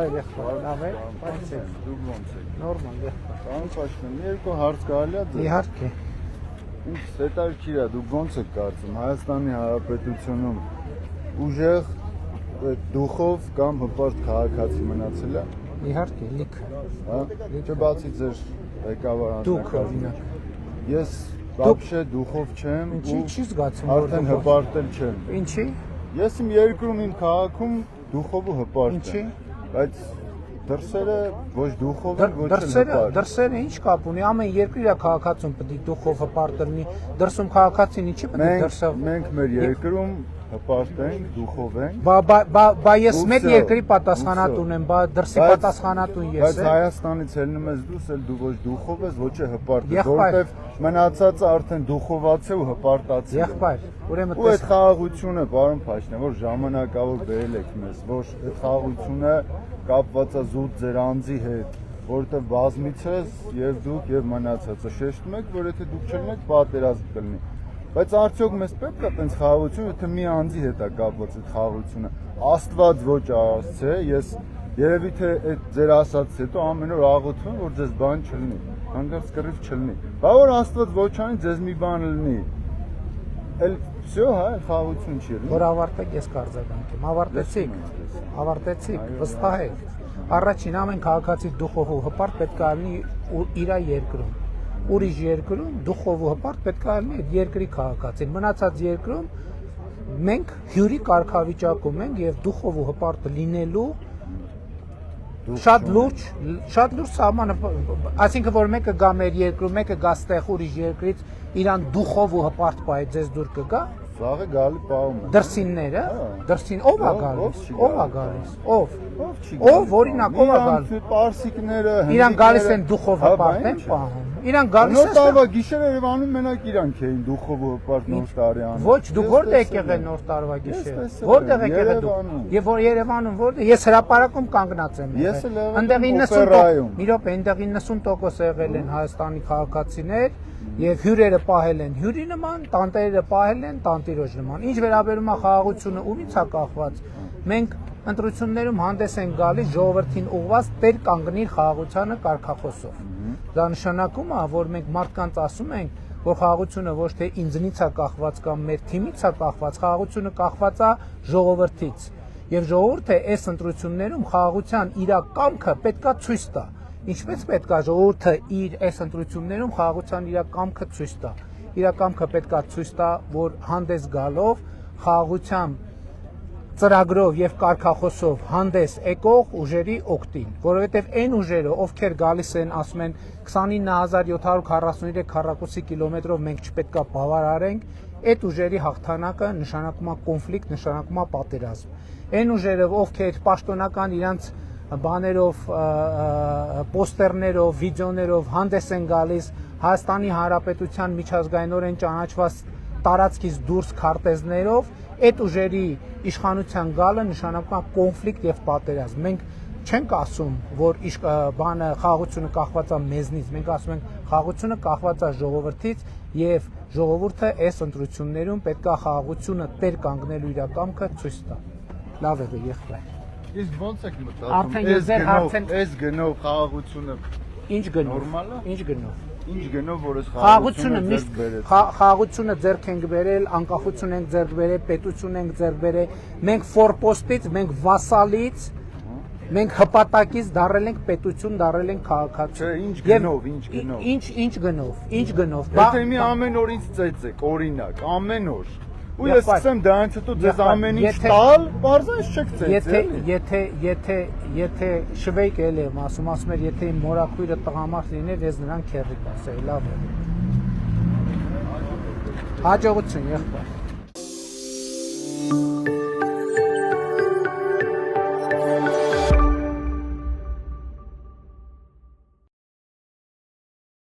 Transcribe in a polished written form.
Բարև եղբայր, լավ է։ Դուք ոնց եք։ Նորմալ եղբայր։ Պարոն Փաշինյան, երկու հարց կարելի է ձեզ։ Իհարկե։ Ինձ հետաքրքիր է, դուք ոնց եք կարծում, Հայաստանի Հանրապետությունում ուժեղ դուխով կամ հպարտ քաղաքացի մնացել է։ Իհարկե, լիքը։ Հա։ Չբացի ձեր ղեկավար Դուք անձնակազմից։ Ես вообще դուխով չեմ Ինչի՞ չի զգացում, որ արդեն հպարտել չեմ։ Ինչի՞։ Ես իմ երկրում իմ քաղաքում դուխով ու հպարտ Ինչի՞։ Բայց դրսերը ոչ դուխով են, ոչ հպարտ։ Դրսերը ինչ կապ ունի, ամեն երկրի քաղաքացուն պետք է դուխով հպարտ լինի, դրսում քաղաքացին ինչի պետք է դրսով։ Մենք մեր երկրում հպարտ ենք, դուխով ենք։ Բա ես մեր երկրի պատասխանատուն եմ, բա դրսի պատասխանատուն ես եմ։ Բայց Հայաստանից ելնում ես դուրս, էլ դու ոչ դուխով ես, ոչ հպարտ ես, որովհետև մնացածը արդեն դուխովացե ու հպարտացել է։ Եղբայր, ուրեմն ու այդ խաղաղությունը, պարոն Փաշինյան, որ ժամանակավոր բերել եք մեզ, որ այդ խաղաղությունը կապված է զուտ ձեր անձի հետ, որովհետև բազմից ես եւ դուք եւ մնացածը շեշտում եք, որ եթե դուք չլինեք, պատերազմ կլինի։ Բայց արդյոք մեզ պետք է այդպես խաղաղություն, եթե մի անձի հետ է կապված այդ խաղաղությունը։ Աստված ոչ արարած, ես երևի թե այդ ձեր ասածից հետո ամեն օր աղոթում, որ ձեզ բան չլինի, հանգարց կռիվ չլինի։ Բա որ Աստված ոչ անի, ձեզ մի բան լինի։ Էլ всё, հա, խաղաղություն չի լինի։ Որ ավարտեք, ես կարձագանքեմ։ Ավարտեցիք, վստահեք։ Առաջին ամեն քաղաքացի դուխով ու հպարտ պետք է լինի իր երկրում։ Ուրիշ երկրում դուխով ու հպարտ պետք է լինի այդ երկրի քաղաքացին։ Մնացած երկրում մենք հյուրի կարգավիճակում ենք եւ դուխով ու հպարտ լինելու շատ լուրջ սահմանը, այսինքն որ մեկը գա մեր երկրում, մեկը գա ստեղ ուրիշ երկրից, իրան դուխով ու հպարտ պայ ձեզ դուր կգա։ Սաղը գալի պահում է։ Դրսինները, դրսին ով է գալիս, ով է գալիս, ով օրինակ ով է գալիս։ Պարսիկները, Իրան գալիս են դուխով հպարտ են պահում։ Իրան գալիս են։ Նոր տարվա գիշերը Երևանում մենակ իրանք էին դուխով ու հպարտ նոր տարի անում։ Ոչ, դուք որտեղ եք եղել նոր տարվա գիշերը։ Որտեղ եք եղել դուք։ Եվ որ Երևանում որտեղ ես հրապարակում կանգնած եմ եղել։ Այնտեղ 90%, մի րոպե, այնտեղ 90% եղել են Հայաստանի քաղաքացիներ եւ հյուրերը պահել են հյուրի նման, տանտերերը պահել են տանտիրոջ նման։ Ինչ վերաբերում է խաղաղությունը, ումից է կախված։ Մենք ընտրություններում հանդես են գալիս ժողովրդին ուղղված տեր կանգնիր խաղաղությանը կարգախոսով։ Դա նշանակում է, որ մենք մարդկանց ասում ենք, որ խաղաղությունը ոչ թե ինձնից է կախված կամ մեր թիմից է կախված, խաղաղությունը կախված է ժողովրդից։ Եվ ժողովուրդը այս ընտրություններում խաղաղության իր կամքը պետքա ցույց տա։ Ինչպես պետք է ժողովուրդը իր այս ընտրություններում խաղաղության իր կամքը ցույց տա։ Իր կամքը պետք է ցույց տա, որ հանդես գալով խաղաղության ծրագրով եւ կարգախոսով հանդես եկող ուժերի օգտին, որովհետեւ այն ուժերը, ովքեր գալիս են, ասում են 29743 քառակուսի կիլոմետրով մենք չպետքա բավարարենք, այդ ուժերի հաղթանակը նշանակում է կոնֆլիկտ, նշանակում է պատերազմ։ Այն ուժերը, ովքեր պաշտոնական իրանց բաներով, պոստերներով, վիդեոներով հանդես են գալիս Հայաստանի Հանրապետության միջազգայինորեն ճանաչված տարածքից դուրս քարտեզներով, այդ ուժերի իշխանության գալը նշանակում է կոնֆլիկտ եւ պատերազմ։ Մենք չենք ասում, որ խաղաղությունը կախված է մեզնից, մենք ասում ենք խաղաղությունը կախված է ժողովրդից եւ ժողովուրդը այս ընտրություններում պետք է խաղաղությունը տեր կանգնելու իր կամքը ցույց տա։ Լավ է եղբայր։ Իսկ ոնց եք մտածում։ Արդեն ես ձեր հարցեն այս գնով խաղաղությունը ինչ գնով։ նորմալ է։ Ինչ գնով։ Ինչ գնով որ այս խաղաղությունը միշտ խաղաղությունը ձեռք ենք բերել, անկախություն ենք ձեռք բերել, պետություն ենք ձեռք բերել։ Մենք ֆորպոստից, մենք վասալից, մենք հպատակից դարել ենք պետություն, դարել ենք քաղաքացի։ Չէ, ինչ գնով։ Ինչ գնով։ Եթե մի ամեն օր ինձ ծեծեք, օրինակ, ամեն օր։ Ու ես սկսեմ դրանից հետո ձեզ ամեն ինչ տալ, բարձրաց չեք ծեծել։ Եթե շվեյք էլ եմ ասում էր, եթե իմ մորաքույրը տղամարդ լիներ, ես նրան քեռի կասեի, լավ է։ Հաջողություն, եղբայր։